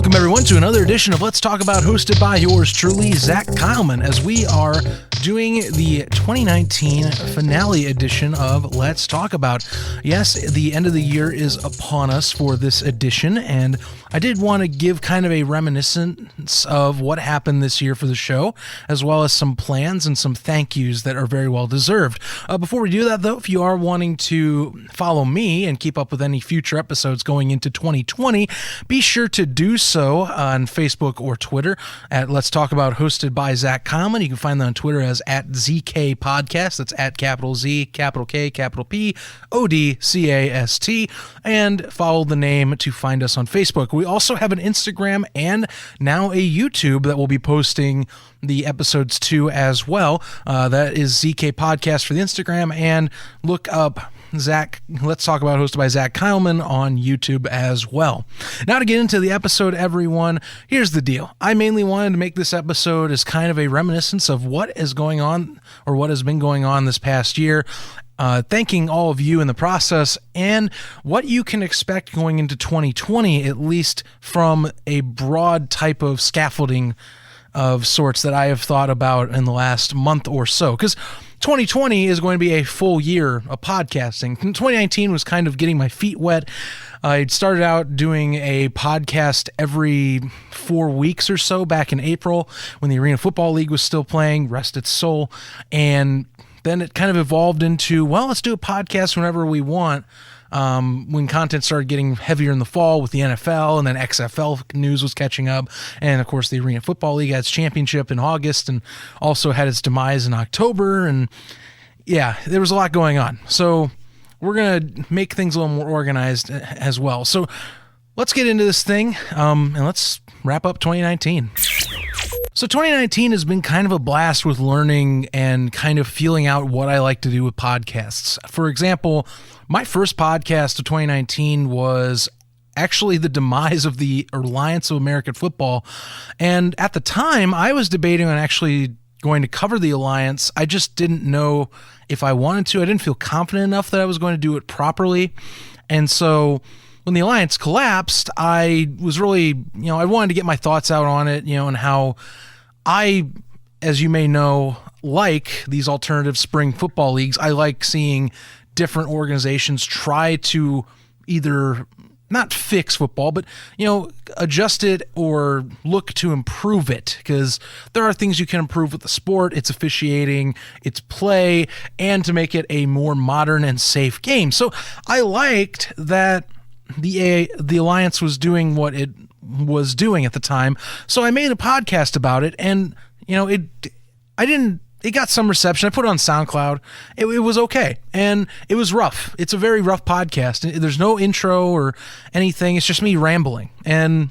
Welcome, everyone, to another edition of Let's Talk About, hosted by yours truly, Zach Keilman, as we are doing the 2019 finale edition of Let's Talk About. Yes, the end of the year is upon us for this edition, and I did want to give kind of a reminiscence of what happened this year for the show, as well as some plans and some thank yous that are very well deserved. Before we do that, though, if you are wanting to follow me and keep up with any future episodes going into 2020, be sure to do so on Facebook or Twitter at Let's Talk About, hosted by Zach Keilman. You can find that on Twitter as at ZK Podcast. That's at capital Z, capital K, capital P, ODCAST, and follow the name to find us on Facebook. We also have an Instagram and now a YouTube that we'll be posting the episodes to as well. That is ZK Podcast for the Instagram, and look up Zach, Let's Talk About, hosted by Zach Keilman on YouTube as well. Now to get into the episode, everyone, here's the deal. I mainly wanted to make this episode as kind of a reminiscence of what is going on, or what has been going on this past year. Thanking all of you in the process, and what you can expect going into 2020, at least from a broad type of scaffolding of sorts that I have thought about in the last month or so. Because 2020 is going to be a full year of podcasting. 2019 was kind of getting my feet wet. I started out doing a podcast every 4 weeks or so back in April when the Arena Football League was still playing, rest its soul. And then it kind of evolved into, well, let's do a podcast whenever we want. When content started getting heavier in the fall with the NFL, and then XFL news was catching up, and of course the Arena Football League had its championship in August and also had its demise in October, and yeah, there was a lot going on. So we're going to make things a little more organized as well. So let's get into this thing, and let's wrap up 2019. So 2019 has been kind of a blast with learning and kind of feeling out what I like to do with podcasts. For example, my first podcast of 2019 was actually the demise of the Alliance of American Football. And at the time, I was debating on actually going to cover the Alliance. I just didn't know if I wanted to. I didn't feel confident enough that I was going to do it properly. And so when the Alliance collapsed, I was really, I wanted to get my thoughts out on it, and how I, as you may know, like these alternative spring football leagues. I like seeing different organizations try to either not fix football, but, adjust it or look to improve it, because there are things you can improve with the sport, its officiating, its play, and to make it a more modern and safe game. So I liked that the Alliance was doing what it was doing at the time. So I made a podcast about it, and it got some reception. I put it on SoundCloud. It was okay, and it was rough. It's a very rough podcast. There's no intro or anything. It's just me rambling, and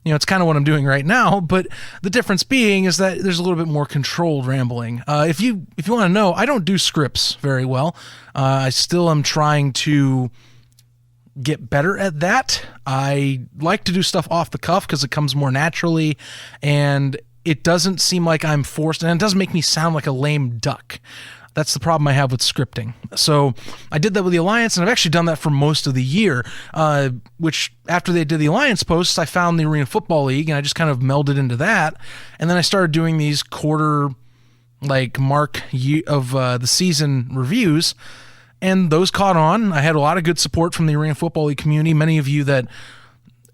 it's kind of what I'm doing right now. But the difference being is that there's a little bit more controlled rambling. If you want to know, I don't do scripts very well. I still am trying to get better at that. I like to do stuff off the cuff because it comes more naturally, and it doesn't seem like I'm forced, and it doesn't make me sound like a lame duck. That's the problem I have with scripting. So I did that with the Alliance, and I've actually done that for most of the year, which after they did the Alliance posts, I found the Arena Football League, and I just kind of melded into that. And then I started doing these quarter mark of the season reviews, and those caught on. I had a lot of good support from the Arena Football League community. Many of you that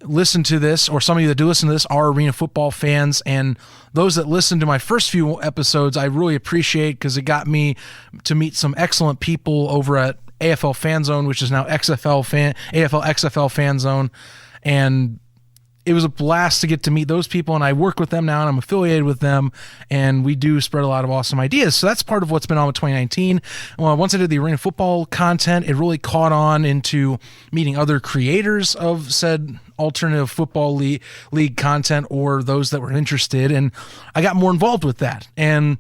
listen to this, or some of you that do listen to this, are Arena Football fans, and those that listened to my first few episodes, I really appreciate, because it got me to meet some excellent people over at AFL Fan Zone, which is now AFL XFL Fan Zone, and it was a blast to get to meet those people, and I work with them now, and I'm affiliated with them, and we do spread a lot of awesome ideas. So that's part of what's been on with 2019. Well, once I did the Arena Football content, it really caught on into meeting other creators of said alternative football league content, or those that were interested, and I got more involved with that. And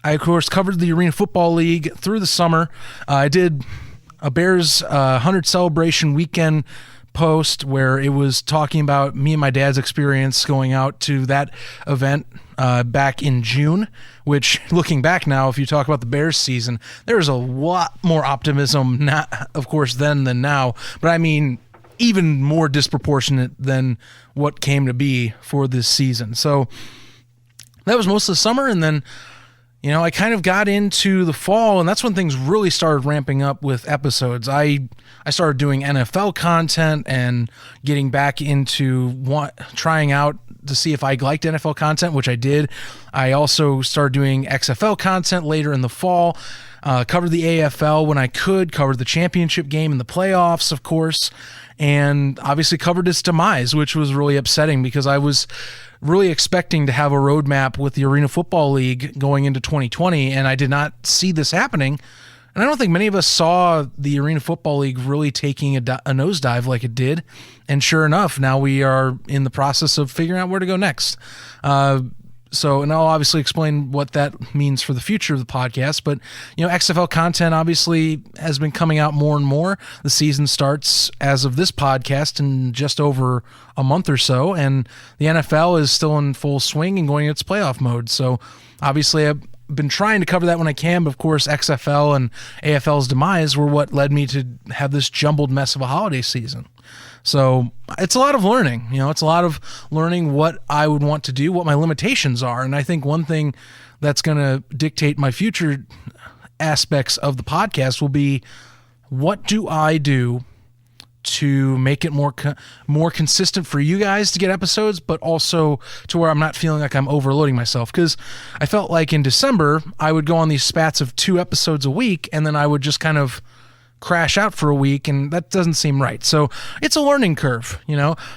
I, of course, covered the Arena Football League through the summer. I did a Bears 100 celebration weekend post where it was talking about me and my dad's experience going out to that event back in June, which, looking back now, if you talk about the Bears season, there's a lot more optimism, not, of course, then than now. But I mean, even more disproportionate than what came to be for this season. So that was most of the summer, and then I kind of got into the fall, and that's when things really started ramping up with episodes. I started doing NFL content and getting back into trying out to see if I liked NFL content, which I did. I also started doing XFL content later in the fall, covered the AFL when I could, covered the championship game and the playoffs, of course, and obviously covered its demise, which was really upsetting because I was really expecting to have a roadmap with the Arena Football League going into 2020, and I did not see this happening. And I don't think many of us saw the Arena Football League really taking a nosedive like it did. And sure enough, now we are in the process of figuring out where to go next. And I'll obviously explain what that means for the future of the podcast. But, XFL content obviously has been coming out more and more. The season starts as of this podcast in just over a month or so. And the NFL is still in full swing and going into its playoff mode. So obviously I've been trying to cover that when I can. But of course, XFL and AFL's demise were what led me to have this jumbled mess of a holiday season. So it's a lot of learning, it's a lot of learning what I would want to do, what my limitations are. And I think one thing that's going to dictate my future aspects of the podcast will be, what do I do to make it more consistent for you guys to get episodes, but also to where I'm not feeling like I'm overloading myself. Because I felt like in December, I would go on these spats of 2 episodes a week, and then I would just kind of crash out for a week, and that doesn't seem right. So it's a learning curve,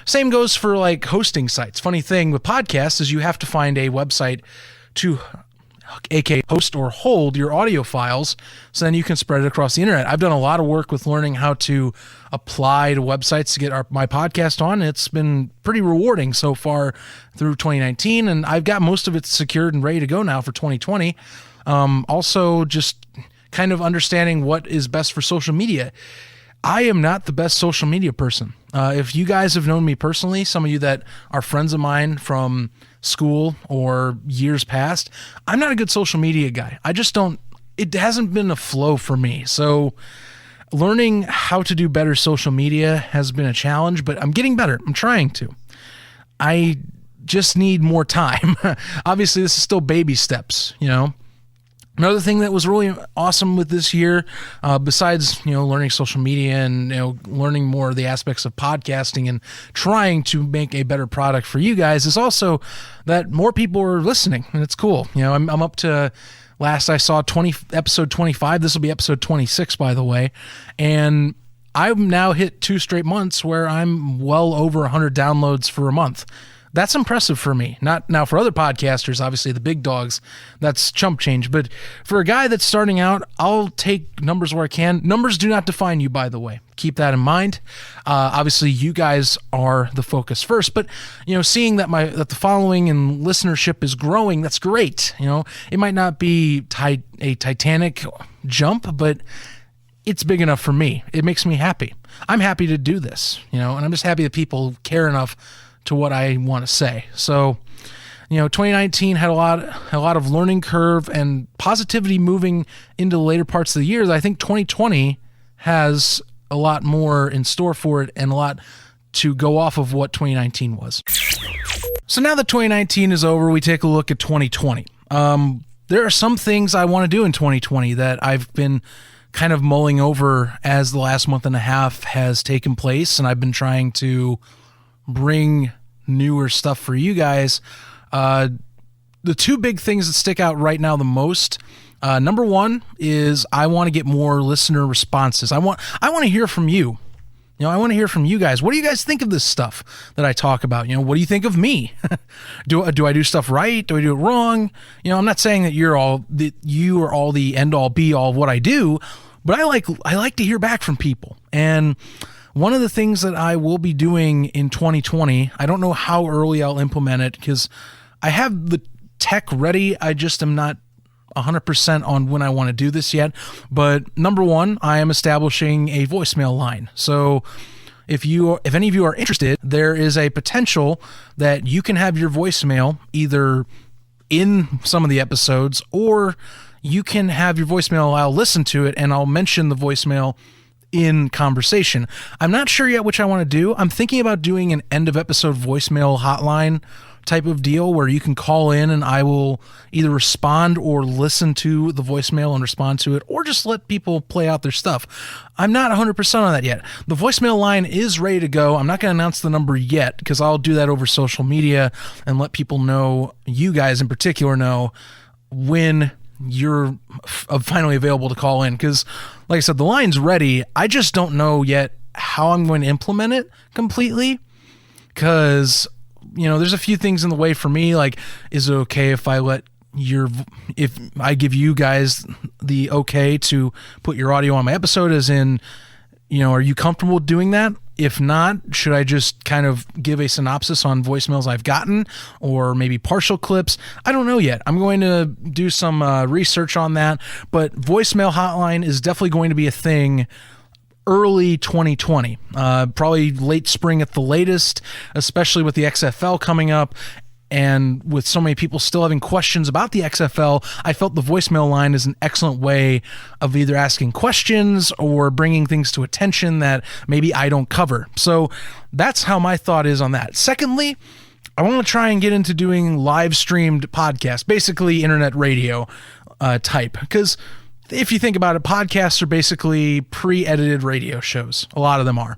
Same goes for like hosting sites. Funny thing with podcasts is you have to find a website to aka host or hold your audio files, so then you can spread it across the internet. I've done a lot of work with learning how to apply to websites to get my podcast on. It's been pretty rewarding so far through 2019, and I've got most of it secured and ready to go now for 2020. Also, just kind of understanding what is best for social media. I am not the best social media person. If you guys have known me personally, some of you that are friends of mine from school or years past, I'm not a good social media guy. It hasn't been a flow for me. So learning how to do better social media has been a challenge, but I'm getting better. I'm trying to. I just need more time. Obviously, this is still baby steps, Another thing that was really awesome with this year, besides, learning social media and, learning more of the aspects of podcasting and trying to make a better product for you guys, is also that more people are listening, and it's cool. I'm up to, last I saw, episode 25. This will be episode 26, by the way. And I've now hit 2 straight months where I'm well over 100 downloads for a month. That's impressive for me. Not now for other podcasters, obviously the big dogs, that's chump change. But for a guy that's starting out, I'll take numbers where I can. Numbers do not define you, by the way. Keep that in mind. Obviously, you guys are the focus first. But seeing that the following and listenership is growing, that's great. It might not be a titanic jump, but it's big enough for me. It makes me happy. I'm happy to do this, and I'm just happy that people care enough to what I want to say. So, 2019 had a lot of learning curve and positivity moving into the later parts of the year. I think 2020 has a lot more in store for it and a lot to go off of what 2019 was. So now that 2019 is over, we take a look at 2020. There are some things I want to do in 2020 that I've been kind of mulling over as the last month and a half has taken place, and I've been trying to bring newer stuff for you guys. The 2 big things that stick out right now the most, number 1 is I want to get more listener responses. I want to hear from you. I want to hear from you guys. What do you guys think of this stuff that I talk about? What do you think of me? Do I do stuff right? Do I do it wrong? I'm not saying that you are all the end all be all of what I do, but I like to hear back from people. And one of the things that I will be doing in 2020, I don't know how early I'll implement it because I have the tech ready. I just am not 100% on when I want to do this yet. But number 1, I am establishing a voicemail line. So if any of you are interested, there is a potential that you can have your voicemail either in some of the episodes, or you can have your voicemail, I'll listen to it and I'll mention the voicemail in conversation. I'm not sure yet which I want to do. I'm thinking about doing an end of episode voicemail hotline type of deal where you can call in and I will either respond or listen to the voicemail and respond to it, or just let people play out their stuff. I'm not 100% on that yet. The voicemail line is ready to go. I'm not going to announce the number yet because I'll do that over social media and let people know, you guys in particular know, when you're finally available to call in. Because like I said, the line's ready. I just don't know yet how I'm going to implement it completely, because there's a few things in the way for me. Like, is it okay if I give you guys the okay to put your audio on my episode? As in, are you comfortable doing that? If not, should I just kind of give a synopsis on voicemails I've gotten, or maybe partial clips? I don't know yet. I'm going to do some research on that, but voicemail hotline is definitely going to be a thing early 2020, probably late spring at the latest, especially with the XFL coming up. And with so many people still having questions about the XFL, I felt the voicemail line is an excellent way of either asking questions or bringing things to attention that maybe I don't cover. So that's how my thought is on that. Secondly, I want to try and get into doing live streamed podcasts, basically internet radio type, because if you think about it, podcasts are basically pre-edited radio shows. A lot of them are.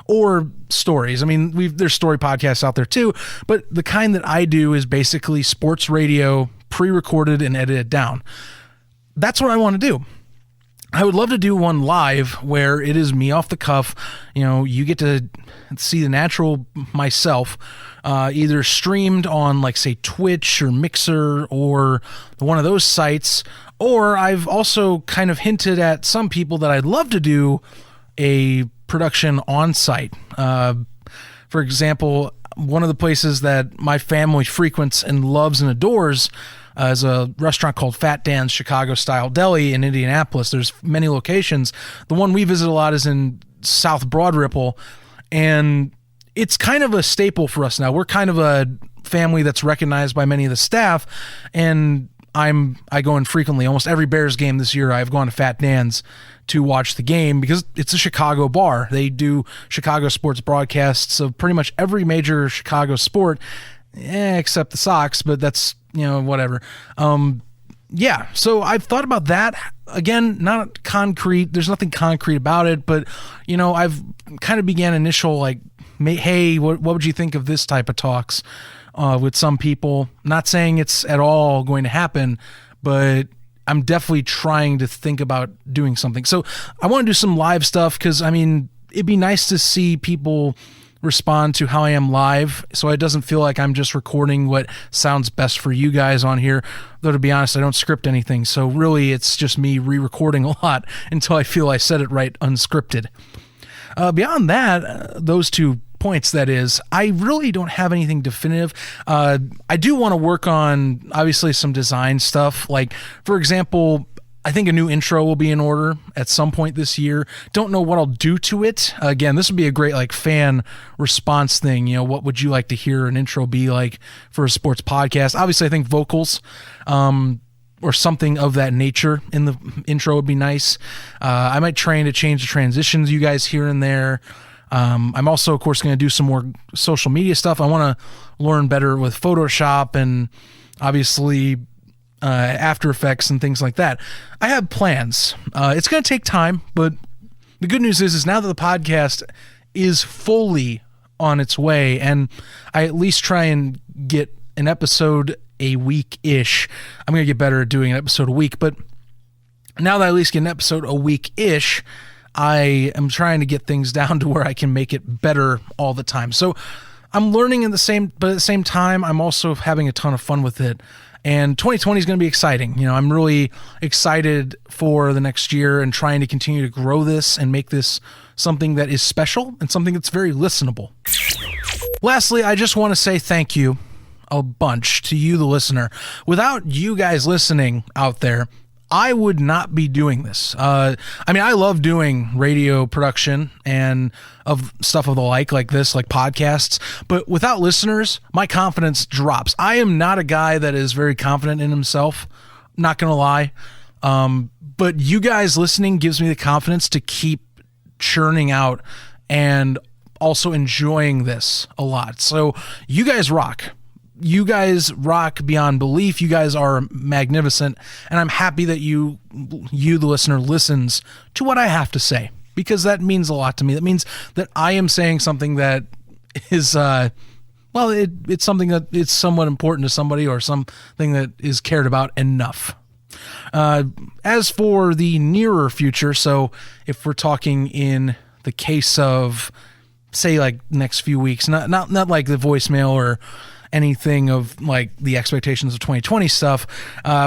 Or stories. I mean, there's story podcasts out there too, but the kind that I do is basically sports radio, pre-recorded and edited down. That's what I want to do. I would love to do one live where it is me off the cuff. You get to see the natural myself, either streamed on, like, say, Twitch or Mixer or one of those sites. Or I've also kind of hinted at some people that I'd love to do a production on site. For example, one of the places that my family frequents and loves and adores is a restaurant called Fat Dan's Chicago Style Deli in Indianapolis. There's many locations. The one we visit a lot is in South Broad Ripple, and it's kind of a staple for us now. We're kind of a family that's recognized by many of the staff, and I go in frequently. Almost every Bears game this year, I've gone to Fat Dan's to watch the game because it's a Chicago bar. They do Chicago sports broadcasts of pretty much every major Chicago sport, except the Sox, but that's, whatever. Yeah, so I've thought about that. Again, not concrete. There's nothing concrete about it, but, I've kind of began initial, like, hey, what would you think of this type of talks? With some people. Not saying it's at all going to happen, but I'm definitely trying to think about doing something. So I want to do some live stuff because, it'd be nice to see people respond to how I am live, so it doesn't feel like I'm just recording what sounds best for you guys on here. Though, to be honest, I don't script anything, so really it's just me re-recording a lot until I feel I said it right unscripted. Beyond that, those 2 points, that is, I really don't have anything definitive. I do want to work on, obviously, some design stuff. Like, for example, I think a new intro will be in order at some point this year. Don't know what I'll do to it. Again, this would be a great, like, fan response thing. What would you like to hear an intro be like for a sports podcast? Obviously, I think vocals, or something of that nature in the intro would be nice. I might try to change the transitions you guys hear in there. I'm also, of course, going to do some more social media stuff. I want to learn better with Photoshop and obviously After Effects and things like that. I have plans. It's going to take time, but the good news is now that the podcast is fully on its way, and I at least try and get an episode a week-ish. I'm going to get better at doing an episode a week, but now that I at least get an episode a week-ish, I am trying to get things down to where I can make it better all the time. So I'm learning but at the same time, I'm also having a ton of fun with it. And 2020 is going to be exciting. I'm really excited for the next year and trying to continue to grow this and make this something that is special and something that's very listenable. Lastly, I just want to say thank you a bunch to you, the listener. Without you guys listening out there, I would not be doing this. I love doing radio production and of stuff of the like this, like podcasts, but without listeners, my confidence drops. I am not a guy that is very confident in himself, not going to lie. But you guys listening gives me the confidence to keep churning out and also enjoying this a lot. So you guys rock. You guys rock beyond belief. You guys are magnificent. And I'm happy that you, the listener, listens to what I have to say, because that means a lot to me. That means that I am saying something that is, it's something that it's somewhat important to somebody, or something that is cared about enough. As for the nearer future, so if we're talking in the case of, say, like next few weeks, not like the voicemail or anything of like the expectations of 2020 stuff,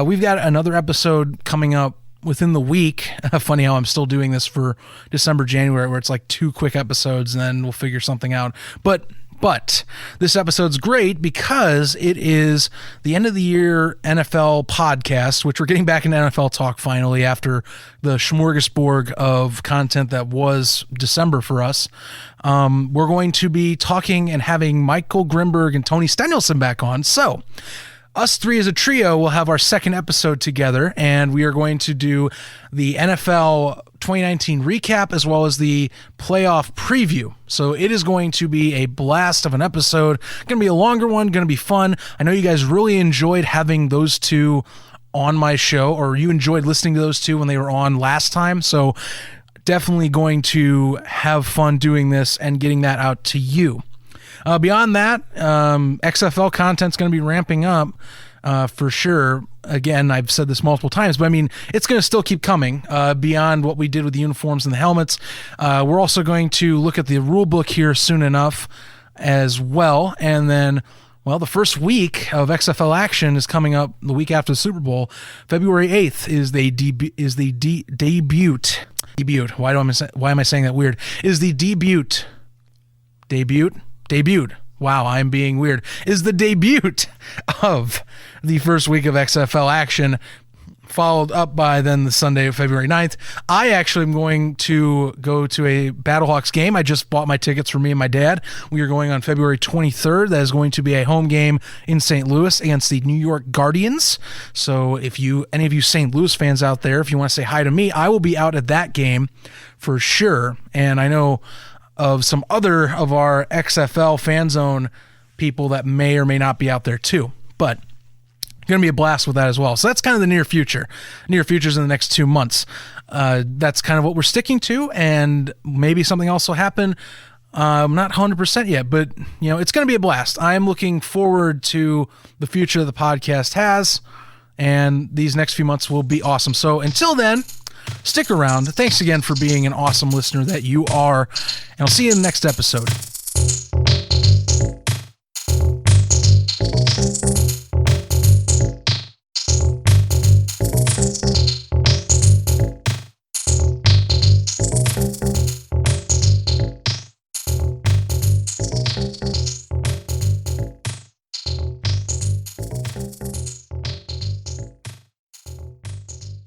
we've got another episode coming up within the week. Funny how I'm still doing this for December, January, where it's like 2 quick episodes and then we'll figure something out. But this episode's great because it is the end of the year NFL podcast, which we're getting back into NFL talk finally after the smorgasbord of content that was December for us. We're going to be talking and having Michael Grimberg and Tony Stenilson back on. So us three as a trio will have our second episode together, and we are going to do the NFL 2019 recap as well as the playoff preview. So it is going to be a blast of an episode. Going to be a longer one, going to be fun. I know you guys really enjoyed having those two on my show, or you enjoyed listening to those two when they were on last time. So definitely going to have fun doing this and getting that out to you. Beyond that, XFL content's going to be ramping up for sure. Again, I've said this multiple times, but I mean, it's going to still keep coming beyond what we did with the uniforms and the helmets. We're also going to look at the rule book here soon enough as well. And then, well, the first week of XFL action is coming up the week after the Super Bowl. February 8th is the debut. Why am I saying that weird? Is the debuted. Wow, I'm being weird. Is the debut of the first week of XFL action, followed up by then the Sunday of February 9th. I actually am going to go to a Battlehawks game. I just bought my tickets for me and my dad. We are going on February 23rd. That is going to be a home game in St. Louis against the New York Guardians. So if any of you St. Louis fans out there, if you want to say hi to me, I will be out at that game for sure. And I know of some other of our XFL fan zone people that may or may not be out there too, but going to be a blast with that as well. So that's kind of the near future. Near future's in the next 2 months. That's kind of what we're sticking to, and maybe something else will happen. I'm not 100% yet, but it's going to be a blast. I am looking forward to the future the podcast has, and these next few months will be awesome. So until then, stick around. Thanks again for being an awesome listener that you are, and I'll see you in the next episode.